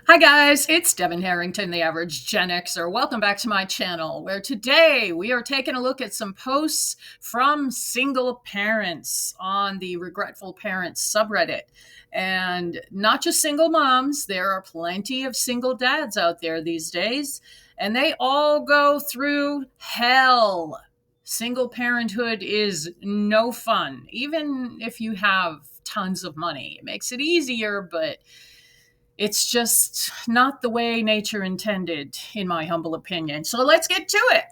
Hi guys, it's Devin Harrington, the average Gen Xer. Welcome back to my channel, where today we are taking a look at some posts from single parents on the Regretful Parents subreddit. And not just single moms, there are plenty of single dads out there these days, and they all go through hell. Single parenthood is no fun, even if you have tons of money. It makes it easier, but it's just not the way nature intended, in my humble opinion. So let's get to it.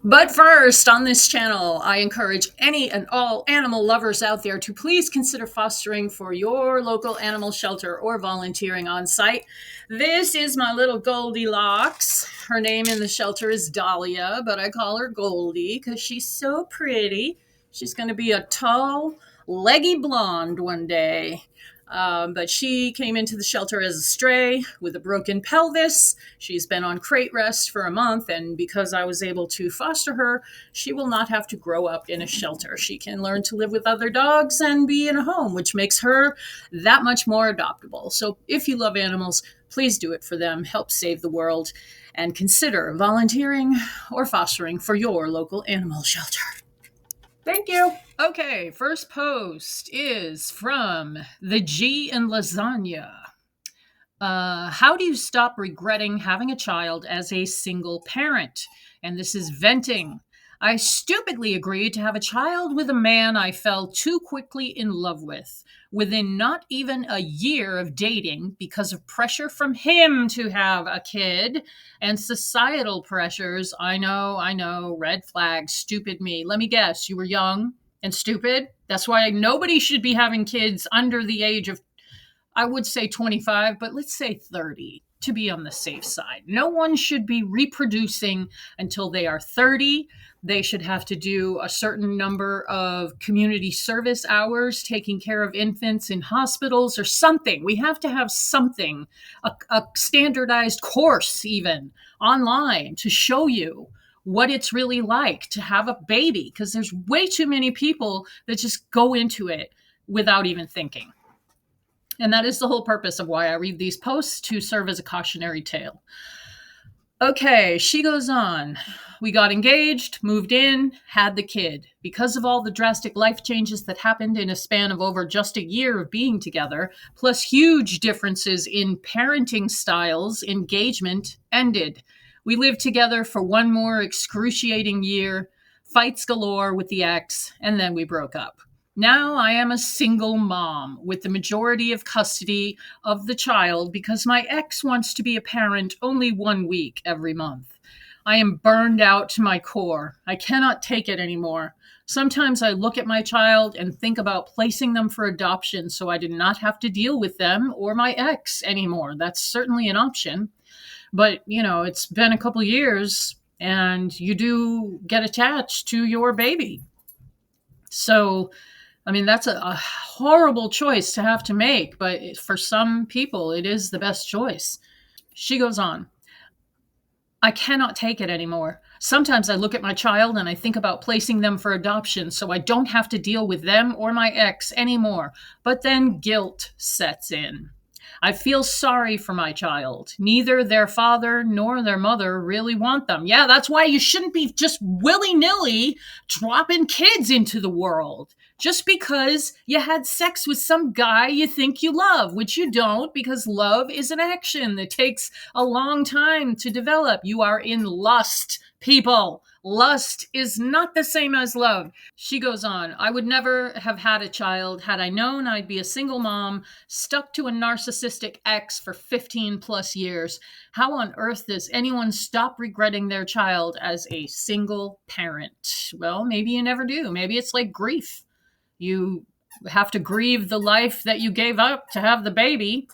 But first, on this channel, I encourage any and all animal lovers out there to please consider fostering for your local animal shelter or volunteering on site. This is my little Goldilocks. Her name in the shelter is Dahlia, but I call her Goldie because she's so pretty. She's going to be a tall, leggy blonde one day. But she came into the shelter as a stray with a broken pelvis. She's been on crate rest for a month, and because I was able to foster her, she will not have to grow up in a shelter. She can learn to live with other dogs and be in a home, which makes her that much more adoptable. So if you love animals, please do it for them. Help save the world, and consider volunteering or fostering for your local animal shelter. Thank you. Okay, first post is from the G in Lasagna. How do you stop regretting having a child as a single parent? And this is venting. I stupidly agreed to have a child with a man I fell too quickly in love with, within not even a year of dating, because of pressure from him to have a kid and societal pressures. I know, red flag, stupid me. Let me guess, you were young and stupid? That's why nobody should be having kids under the age of, I would say 25, but let's say 30 to be on the safe side. No one should be reproducing until they are 30. They should have to do a certain number of community service hours, taking care of infants in hospitals or something. We have to have something, a standardized course even online to show you what it's really like to have a baby, because there's way too many people that just go into it without even thinking. And that is the whole purpose of why I read these posts, to serve as a cautionary tale. Okay, she goes on. We got engaged, moved in, had the kid. Because of all the drastic life changes that happened in a span of over just a year of being together, plus huge differences in parenting styles, engagement ended. We lived together for one more excruciating year, fights galore with the ex, and then we broke up. Now I am a single mom with the majority of custody of the child because my ex wants to be a parent only 1 week every month. I am burned out to my core. I cannot take it anymore. Sometimes I look at my child and think about placing them for adoption so I do not have to deal with them or my ex anymore. That's certainly an option. But, it's been a couple years and you do get attached to your baby. So, that's a horrible choice to have to make, but for some people, it is the best choice. She goes on. I cannot take it anymore. Sometimes I look at my child and I think about placing them for adoption so I don't have to deal with them or my ex anymore. But then guilt sets in. I feel sorry for my child. Neither their father nor their mother really want them. Yeah, that's why you shouldn't be just willy-nilly dropping kids into the world. Just because you had sex with some guy you think you love, which you don't, because love is an action that takes a long time to develop. You are in lust, people. Lust is not the same as love. She goes on, I would never have had a child had I known I'd be a single mom stuck to a narcissistic ex for 15 plus years. How on earth does anyone stop regretting their child as a single parent? Well, maybe you never do. Maybe it's like grief. You have to grieve the life that you gave up to have the baby.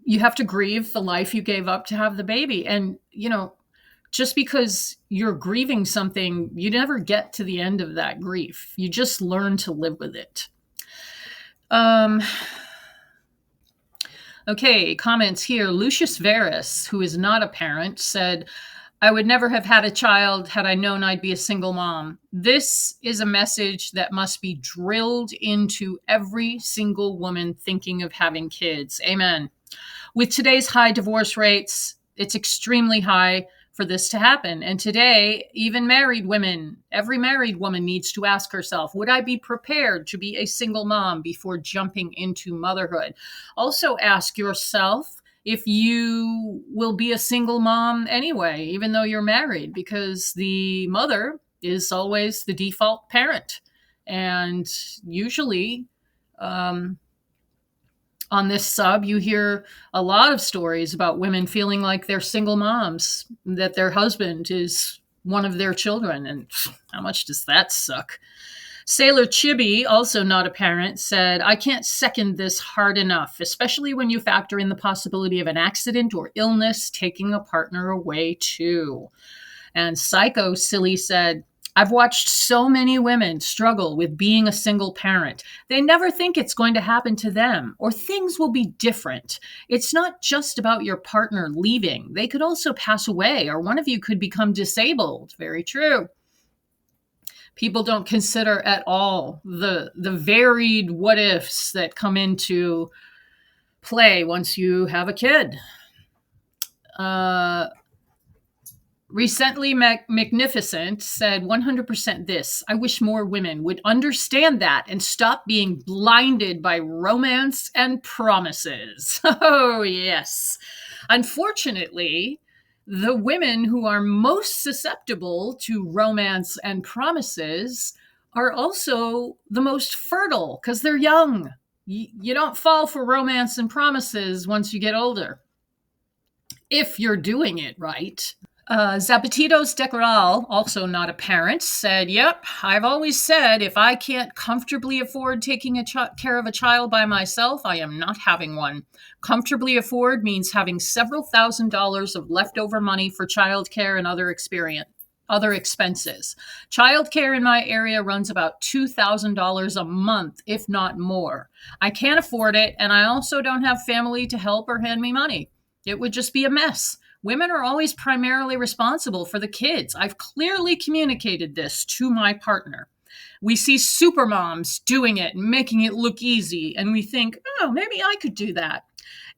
You have to grieve the life you gave up to have the baby. And, just because you're grieving something, you never get to the end of that grief. You just learn to live with it. Okay, comments here. Lucius Verus, who is not a parent, said, I would never have had a child had I known I'd be a single mom. This is a message that must be drilled into every single woman thinking of having kids. Amen. With today's high divorce rates, it's extremely high for this to happen. And today, even married women, every married woman needs to ask herself, would I be prepared to be a single mom before jumping into motherhood? Also ask yourself if you will be a single mom anyway, even though you're married, because the mother is always the default parent. And usually, on this sub, you hear a lot of stories about women feeling like they're single moms, that their husband is one of their children. And how much does that suck? Sailor Chibi, also not a parent, said, I can't second this hard enough, especially when you factor in the possibility of an accident or illness taking a partner away too. And Psycho Silly said, I've watched so many women struggle with being a single parent. They never think it's going to happen to them or things will be different. It's not just about your partner leaving. They could also pass away or one of you could become disabled. Very true. People don't consider at all the varied what ifs that come into play once you have a kid. Recently, Magnificent said 100% this. I wish more women would understand that and stop being blinded by romance and promises. Oh, yes. Unfortunately, the women who are most susceptible to romance and promises are also the most fertile because they're young. You don't fall for romance and promises once you get older, if you're doing it right. Zapatitos Decoral, also not a parent, said, yep, I've always said if I can't comfortably afford taking care of a child by myself, I am not having one. Comfortably afford means having several $1,000s of leftover money for childcare and other expenses. Childcare in my area runs about $2,000 a month, if not more. I can't afford it, and I also don't have family to help or hand me money. It would just be a mess. Women are always primarily responsible for the kids. I've clearly communicated this to my partner. We see super moms doing it and making it look easy, and we think, oh, maybe I could do that.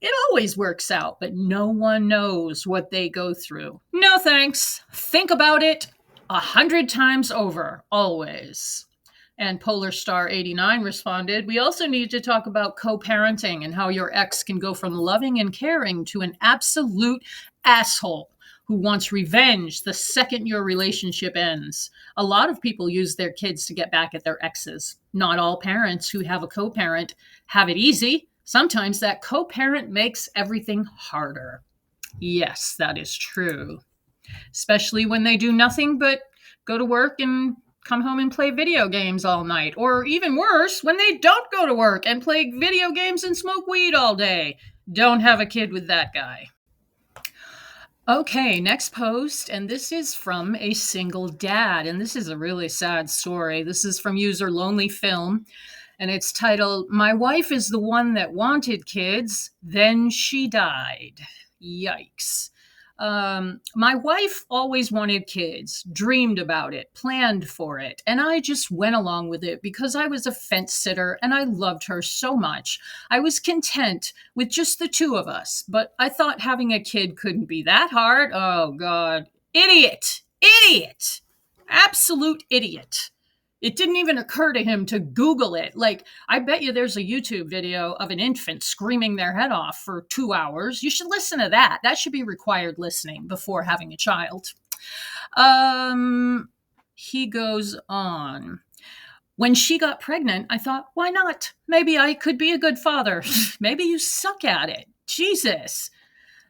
It always works out, but no one knows what they go through. No thanks. Think about it 100 times over, always. And Polar Star 89 responded, we also need to talk about co-parenting and how your ex can go from loving and caring to an absolute asshole who wants revenge the second your relationship ends. A lot of people use their kids to get back at their exes. Not all parents who have a co-parent have it easy. Sometimes that co-parent makes everything harder. Yes, that is true. Especially when they do nothing but go to work and come home and play video games all night. Or even worse, when they don't go to work and play video games and smoke weed all day. Don't have a kid with that guy. Okay, next post, and this is from a single dad, and this is a really sad story. This is from user Lonely Film, and it's titled, My Wife is the One That Wanted Kids, Then She Died. Yikes. My wife always wanted kids, dreamed about it, planned for it, and I just went along with it because I was a fence sitter and I loved her so much. I was content with just the two of us, but I thought having a kid couldn't be that hard. Oh, God. Idiot! Absolute idiot. It didn't even occur to him to Google it. Like, I bet you there's a YouTube video of an infant screaming their head off for 2 hours. You should listen to that. That should be required listening before having a child. He goes on. When she got pregnant, I thought, why not? Maybe I could be a good father. Maybe you suck at it. Jesus.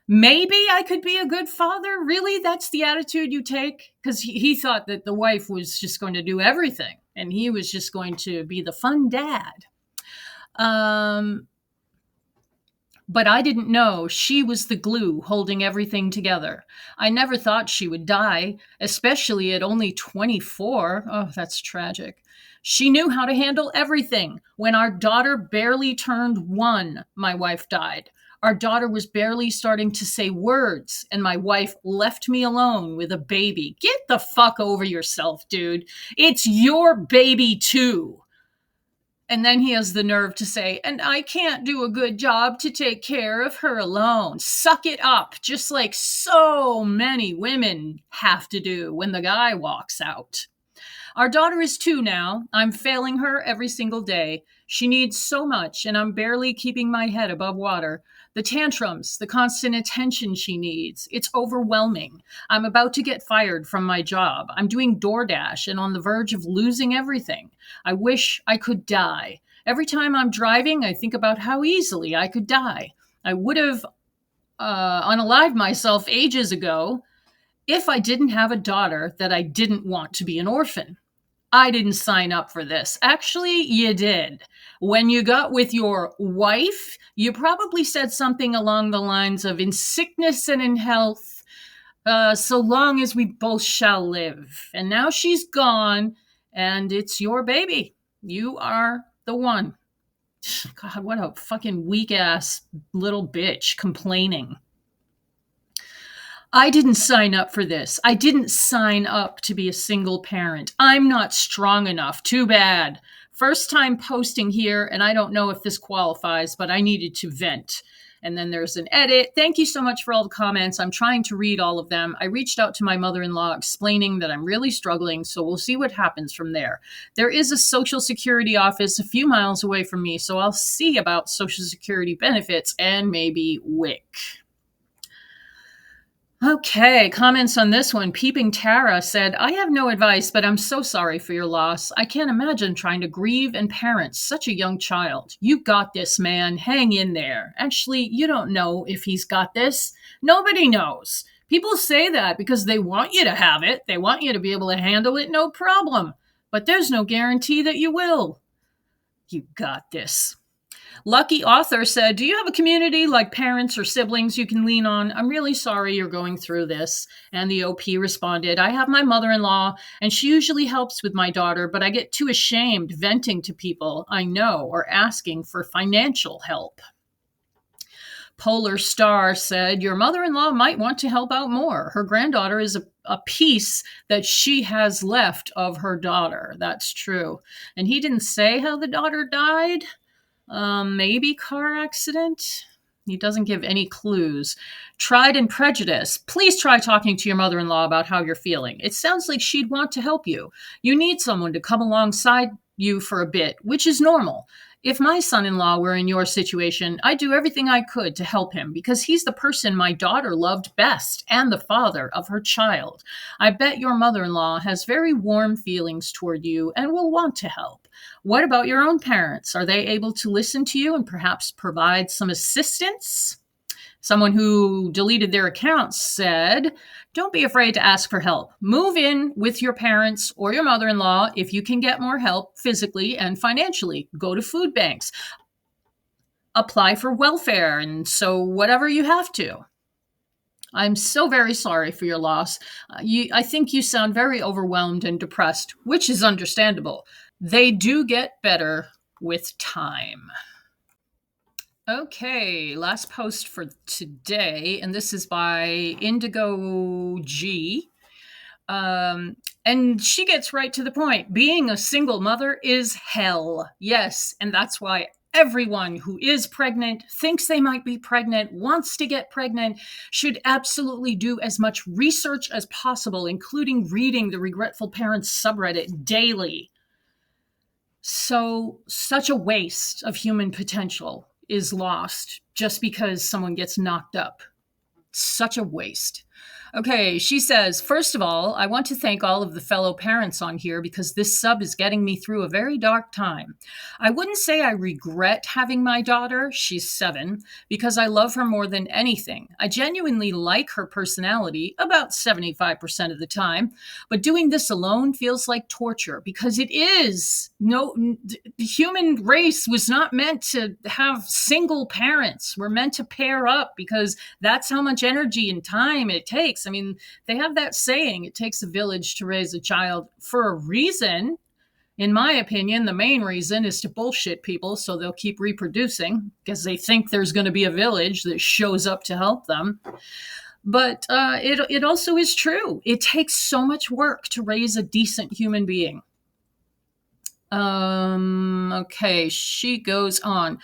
Maybe I could be a good father? Really? That's the attitude you take? Because he thought that the wife was just going to do everything and he was just going to be the fun dad. But I didn't know she was the glue holding everything together. I never thought she would die, especially at only 24. Oh, that's tragic. She knew how to handle everything. When our daughter barely turned 1, my wife died. Our daughter was barely starting to say words, and my wife left me alone with a baby. Get the fuck over yourself, dude. It's your baby, too. And then he has the nerve to say, and I can't do a good job to take care of her alone. Suck it up, just like so many women have to do when the guy walks out. Our daughter is 2 now. I'm failing her every single day. She needs so much, and I'm barely keeping my head above water. The tantrums, the constant attention she needs, it's overwhelming. I'm about to get fired from my job. I'm doing DoorDash and on the verge of losing everything. I wish I could die. Every time I'm driving, I think about how easily I could die. I would have unalived myself ages ago if I didn't have a daughter that I didn't want to be an orphan. I didn't sign up for this. Actually, you did. When you got with your wife, you probably said something along the lines of, in sickness and in health, so long as we both shall live. And now she's gone, and it's your baby. You are the one. God, what a fucking weak ass little bitch complaining. I didn't sign up for this. I didn't sign up to be a single parent. I'm not strong enough. Too bad. First time posting here, and I don't know if this qualifies, but I needed to vent. And then there's an edit. Thank you so much for all the comments. I'm trying to read all of them. I reached out to my mother-in-law explaining that I'm really struggling, so we'll see what happens from there. There is a Social Security office a few miles away from me, so I'll see about Social Security benefits and maybe WIC. Okay, comments on this one. Peeping Tara said, I have no advice, but I'm so sorry for your loss. I can't imagine trying to grieve and parent such a young child. You got this, man. Hang in there. Actually, you don't know if he's got this. Nobody knows. People say that because they want you to have it. They want you to be able to handle it, no problem. But there's no guarantee that you will. You got this. Lucky Author said, do you have a community like parents or siblings you can lean on? I'm really sorry you're going through this. And the OP responded, I have my mother-in-law, and she usually helps with my daughter, but I get too ashamed venting to people I know or asking for financial help. Polar Star said, your mother-in-law might want to help out more. Her granddaughter is a piece that she has left of her daughter. That's true. And he didn't say how the daughter died. Maybe car accident. He doesn't give any clues. Tried and Prejudice. Please try talking to your mother-in-law about how you're feeling. It sounds like she'd want to help you. You need someone to come alongside you for a bit, which is normal. If my son-in-law were in your situation, I'd do everything I could to help him because he's the person my daughter loved best and the father of her child. I bet your mother-in-law has very warm feelings toward you and will want to help. What about your own parents? Are they able to listen to you and perhaps provide some assistance? Someone who deleted their accounts said, don't be afraid to ask for help. Move in with your parents or your mother-in-law if you can get more help physically and financially. Go to food banks. Apply for welfare, and so whatever you have to. I'm so very sorry for your loss. I think you sound very overwhelmed and depressed, which is understandable. They do get better with time. Okay, last post for today, and this is by Indigo G. And she gets right to the point. Being a single mother is hell. Yes, and that's why everyone who is pregnant, thinks they might be pregnant, wants to get pregnant, should absolutely do as much research as possible, including reading the Regretful Parents subreddit daily. So, such a waste of human potential is lost just because someone gets knocked up. Such a waste. Okay, she says, first of all, I want to thank all of the fellow parents on here because this sub is getting me through a very dark time. I wouldn't say I regret having my daughter, she's 7, because I love her more than anything. I genuinely like her personality about 75% of the time, but doing this alone feels like torture because it is. The human race was not meant to have single parents. We're meant to pair up because that's how much energy and time it takes. I mean, they have that saying, it takes a village to raise a child for a reason. In my opinion, the main reason is to bullshit people so they'll keep reproducing because they think there's going to be a village that shows up to help them. But it also is true. It takes so much work to raise a decent human being. Okay, she goes on.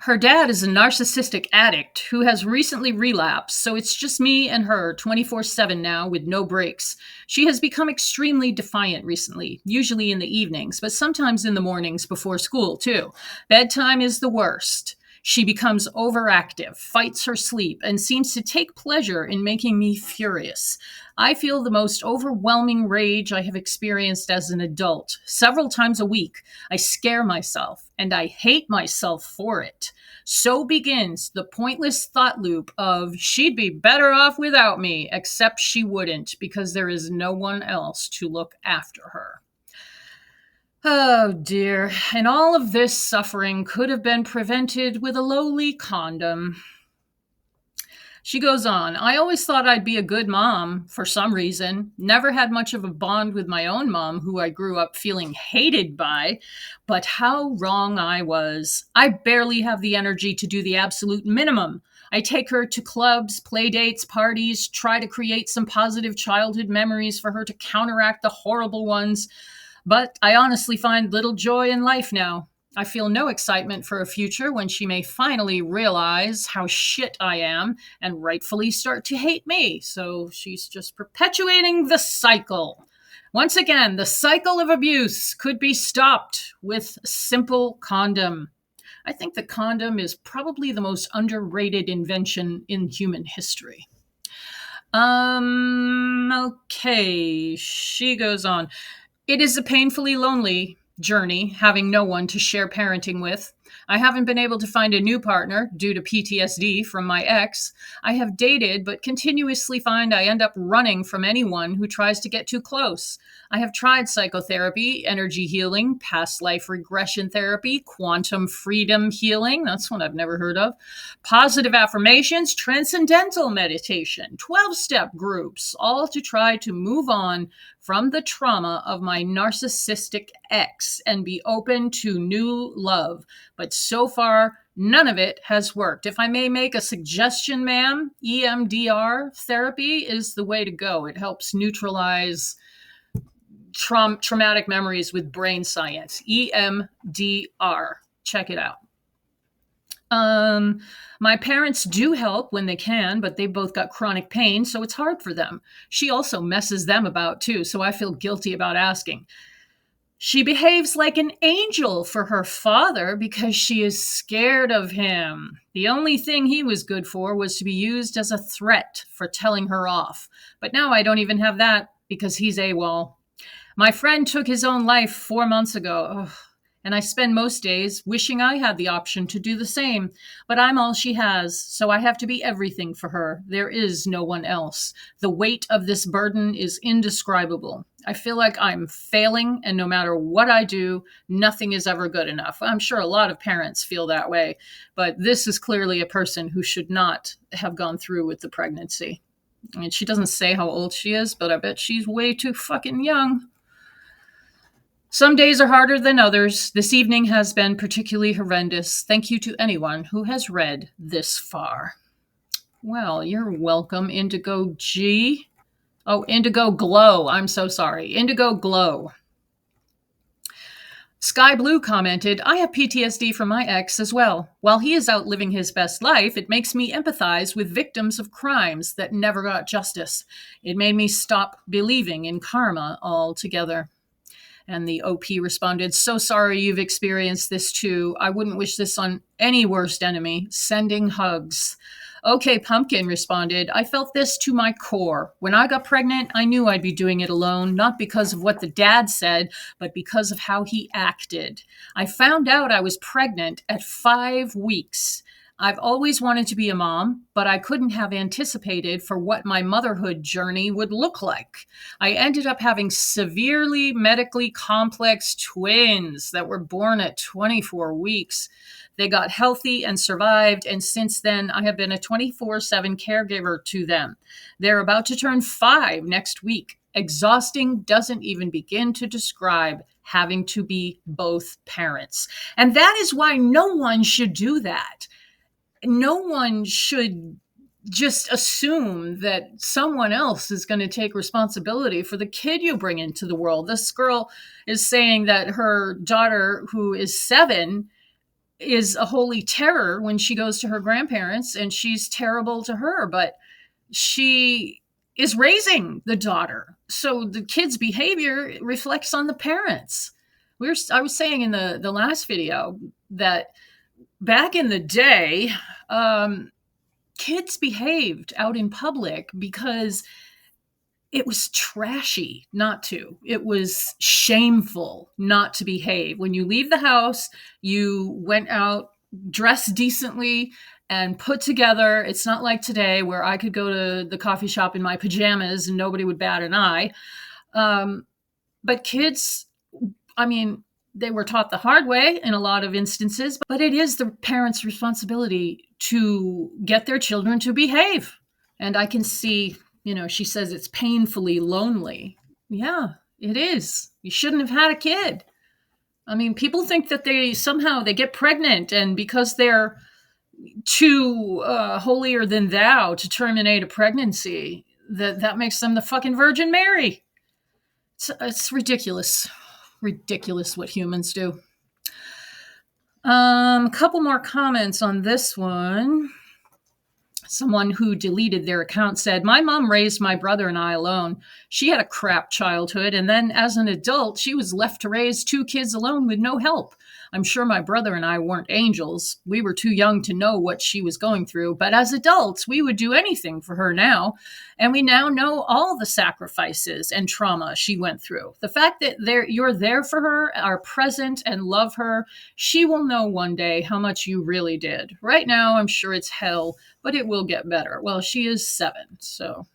Her dad is a narcissistic addict who has recently relapsed, so it's just me and her 24/7 now with no breaks. She has become extremely defiant recently, usually in the evenings, but sometimes in the mornings before school, too. Bedtime is the worst. She becomes overactive, fights her sleep, and seems to take pleasure in making me furious. I feel the most overwhelming rage I have experienced as an adult. Several times a week, I scare myself, and I hate myself for it. So begins the pointless thought loop of she'd be better off without me, except she wouldn't, because there is no one else to look after her. Oh dear. And all of this suffering could have been prevented with a lowly condom. She goes on, I always thought I'd be a good mom for some reason. Never had much of a bond with my own mom, who I grew up feeling hated by. But how wrong I was. I barely have the energy to do the absolute minimum. I take her to clubs, play dates, parties, try to create some positive childhood memories for her to counteract the horrible ones. But I honestly find little joy in life now. I feel no excitement for a future when she may finally realize how shit I am and rightfully start to hate me. So she's just perpetuating the cycle. Once again, the cycle of abuse could be stopped with simple condom. I think the condom is probably the most underrated invention in human history. Okay, she goes on. It is a painfully lonely journey having no one to share parenting with. I haven't been able to find a new partner due to PTSD from my ex. I have dated, but continuously find I end up running from anyone who tries to get too close. I have tried psychotherapy, energy healing, past life regression therapy, quantum freedom healing. That's one I've never heard of. Positive affirmations, transcendental meditation, 12-step groups, all to try to move on from the trauma of my narcissistic ex and be open to new love. But so far, none of it has worked. If I may make a suggestion, ma'am, EMDR therapy is the way to go. It helps neutralize traumatic memories with brain science. EMDR. Check it out. My parents do help when they can, but they both got chronic pain, so it's hard for them. She also messes them about too, so I feel guilty about asking. She behaves like an angel for her father because she is scared of him. The only thing he was good for was to be used as a threat for telling her off. But now I don't even have that because he's AWOL. My friend took his own life 4 months ago. Ugh. And I spend most days wishing I had the option to do the same. But I'm all she has, so I have to be everything for her. There is no one else. The weight of this burden is indescribable. I feel like I'm failing, and no matter what I do, nothing is ever good enough. I'm sure a lot of parents feel that way, but this is clearly a person who should not have gone through with the pregnancy. I mean, she doesn't say how old she is, but I bet she's way too fucking young. Some days are harder than others. This evening has been particularly horrendous. Thank you to anyone who has read this far. Well, you're welcome, Indigo G. Oh, Indigo Glow. I'm so sorry. Indigo Glow. Sky Blue commented, I have PTSD from my ex as well. While he is out living his best life, it makes me empathize with victims of crimes that never got justice. It made me stop believing in karma altogether. And the OP responded, so sorry you've experienced this too. I wouldn't wish this on any worst enemy. Sending hugs. Okay, Pumpkin responded, I felt this to my core. When I got pregnant, I knew I'd be doing it alone, not because of what the dad said, but because of how he acted. I found out I was pregnant at 5 weeks. I've always wanted to be a mom, but I couldn't have anticipated for what my motherhood journey would look like. I ended up having severely medically complex twins that were born at 24 weeks. They got healthy and survived, and since then, I have been a 24/7 caregiver to them. They're about to turn 5 next week. Exhausting doesn't even begin to describe having to be both parents. And that is why no one should do that. No one should just assume that someone else is going to take responsibility for the kid you bring into the world. This girl is saying that her daughter, who is 7, is a holy terror when she goes to her grandparents, and she's terrible to her, but she is raising the daughter. So the kid's behavior reflects on the parents. I was saying in the last video that back in the day, kids behaved out in public because it was trashy not to. It was shameful not to behave. When you leave the house, you went out dressed decently and put together. It's not like today where I could go to the coffee shop in my pajamas and nobody would bat an eye. But kids, I mean, they were taught the hard way in a lot of instances, but it is the parents' responsibility to get their children to behave. And I can see, she says it's painfully lonely. Yeah, it is. You shouldn't have had a kid. I mean, people think that they get pregnant, and because they're too holier than thou to terminate a pregnancy, that makes them the fucking Virgin Mary. It's ridiculous. Ridiculous what humans do. A couple more comments on this one. Someone who deleted their account said, "My mom raised my brother and I alone. She had a crap childhood, and then as an adult, she was left to raise 2 kids alone with no help. I'm sure my brother and I weren't angels. We were too young to know what she was going through, but as adults, we would do anything for her now, and we now know all the sacrifices and trauma she went through. The fact that you're there for her, are present, and love her, she will know one day how much you really did. Right now, I'm sure it's hell, but it will get better." Well, she is 7, so.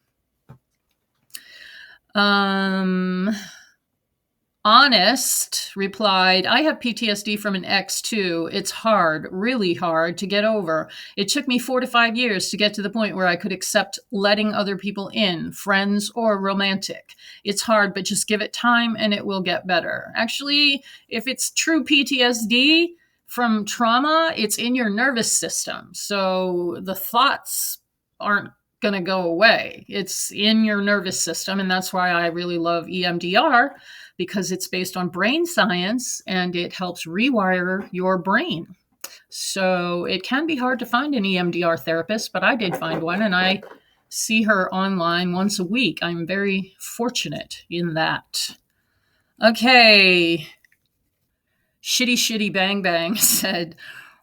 Honest replied, "I have PTSD from an ex too. It's hard, really hard to get over. It took me 4 to 5 years to get to the point where I could accept letting other people in, friends or romantic. It's hard, but just give it time and it will get better." Actually, if it's true PTSD from trauma, it's in your nervous system. So the thoughts aren't going to go away. It's in your nervous system. And that's why I really love EMDR, because it's based on brain science and it helps rewire your brain. So it can be hard to find an EMDR therapist, but I did find one, and I see her online once a week. I'm very fortunate in that. Okay. Shitty Bang Bang said,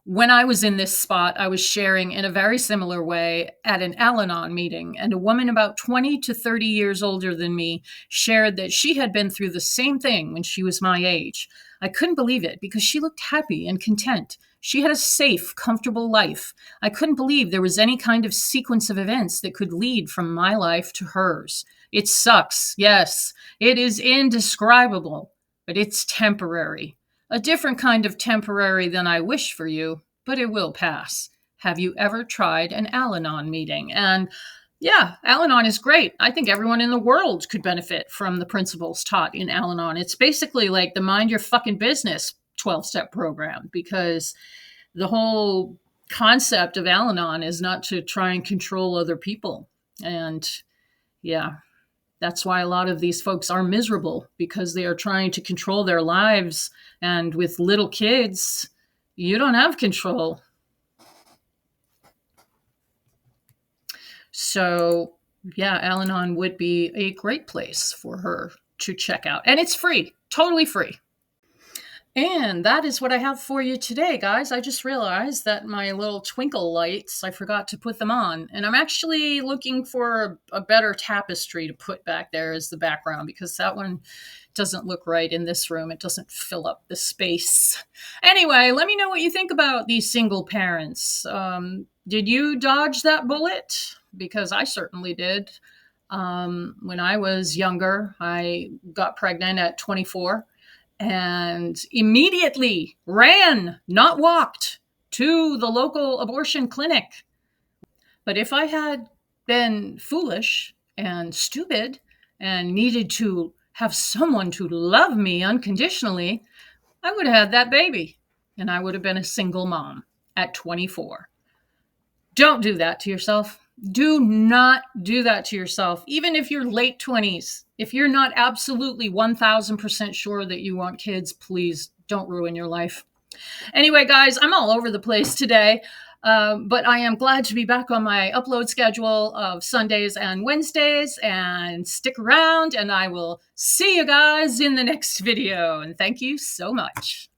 "When I was in this spot, I was sharing in a very similar way at an Al-Anon meeting, and a woman about 20 to 30 years older than me shared that she had been through the same thing when she was my age. I couldn't believe it because she looked happy and content. She had a safe, comfortable life. I couldn't believe there was any kind of sequence of events that could lead from my life to hers. It sucks, yes. It is indescribable, but it's temporary. A different kind of temporary than I wish for you, but it will pass. Have you ever tried an Al-Anon meeting?" And yeah, Al-Anon is great. I think everyone in the world could benefit from the principles taught in Al-Anon. It's basically like the mind your fucking business 12-step program, because the whole concept of Al-Anon is not to try and control other people. And yeah, that's why a lot of these folks are miserable, because they are trying to control their lives. And with little kids, you don't have control. So yeah, Al-Anon would be a great place for her to check out. And it's free, totally free. And that is what I have for you today, guys. I just realized that my little twinkle lights, I forgot to put them on. And I'm actually looking for a better tapestry to put back there as the background, because that one doesn't look right in this room. It doesn't fill up the space. Anyway, let me know what you think about these single parents. Did you dodge that bullet? Because I certainly did. When I was younger, I got pregnant at 24. And immediately ran, not walked, to the local abortion clinic. But if I had been foolish and stupid and needed to have someone to love me unconditionally, I would have had that baby, and I would have been a single mom at 24. Don't do that to yourself. Do not do that to yourself. Even if you're late 20s, if you're not absolutely 1000% sure that you want kids, please don't ruin your life. Anyway, guys, I'm all over the place today, but I am glad to be back on my upload schedule of Sundays and Wednesdays. And stick around, and I will see you guys in the next video. And thank you so much.